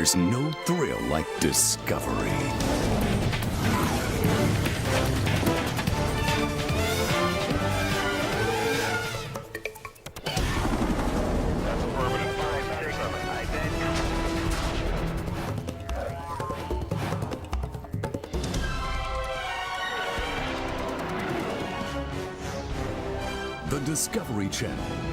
There's no thrill like discovery. The Discovery Channel.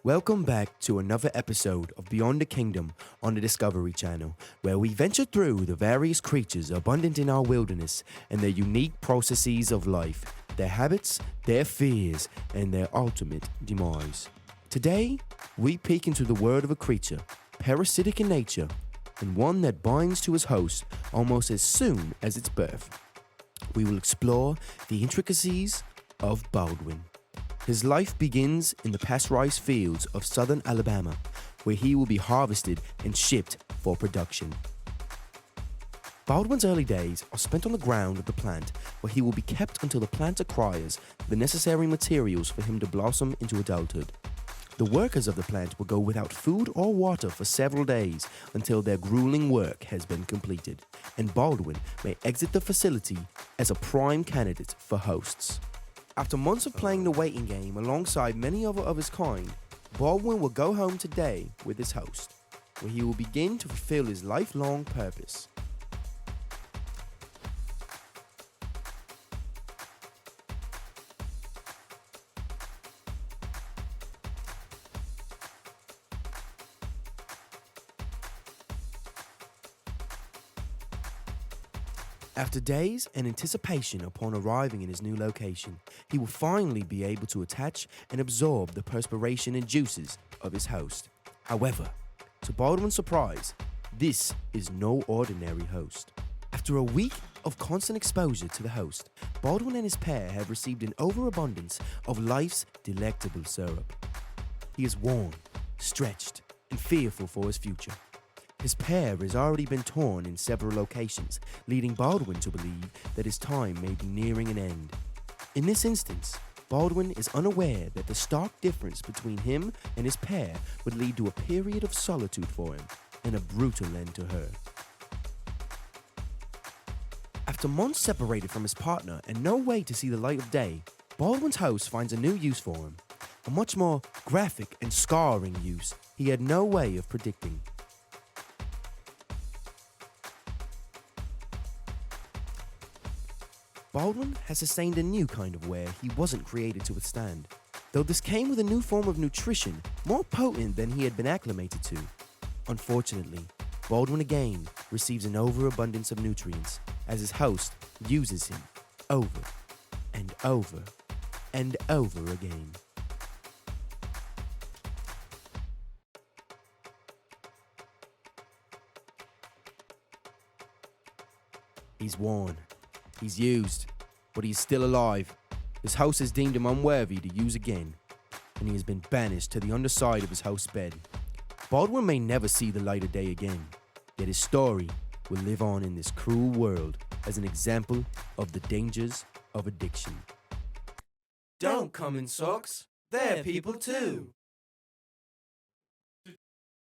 Welcome back to another episode of Beyond the Kingdom on the Discovery Channel, where we venture through the various creatures abundant in our wilderness and their unique processes of life, their habits, their fears, and their ultimate demise. Today, we peek into the world of a creature, parasitic in nature, and one that binds to its host almost as soon as its birth. We will explore the intricacies of Baldwin. His life begins in the pasteurized fields of southern Alabama, where he will be harvested and shipped for production. Baldwin's early days are spent on the ground of the plant, where he will be kept until the plant acquires the necessary materials for him to blossom into adulthood. The workers of the plant will go without food or water for several days until their grueling work has been completed, and Baldwin may exit the facility as a prime candidate for hosts. After months of playing the waiting game alongside many other of his kind, Baldwin will go home today with his host, where he will begin to fulfill his lifelong purpose. After days and anticipation upon arriving in his new location, he will finally be able to attach and absorb the perspiration and juices of his host. However, to Baldwin's surprise, this is no ordinary host. After a week of constant exposure to the host, Baldwin and his pair have received an overabundance of life's delectable syrup. He is worn, stretched, and fearful for his future. His pair has already been torn in several locations, leading Baldwin to believe that his time may be nearing an end. In this instance, Baldwin is unaware that the stark difference between him and his pair would lead to a period of solitude for him and a brutal end to her. After months separated from his partner and no way to see the light of day, Baldwin's host finds a new use for him, a much more graphic and scarring use he had no way of predicting. Baldwin has sustained a new kind of wear he wasn't created to withstand, though this came with a new form of nutrition more potent than he had been acclimated to. Unfortunately, Baldwin again receives an overabundance of nutrients as his host uses him over and over and over again. He's worn. He's used, but he is still alive. His host has deemed him unworthy to use again, and he has been banished to the underside of his host's bed. Baldwin may never see the light of day again, yet his story will live on in this cruel world as an example of the dangers of addiction. Don't come in socks, they're people too.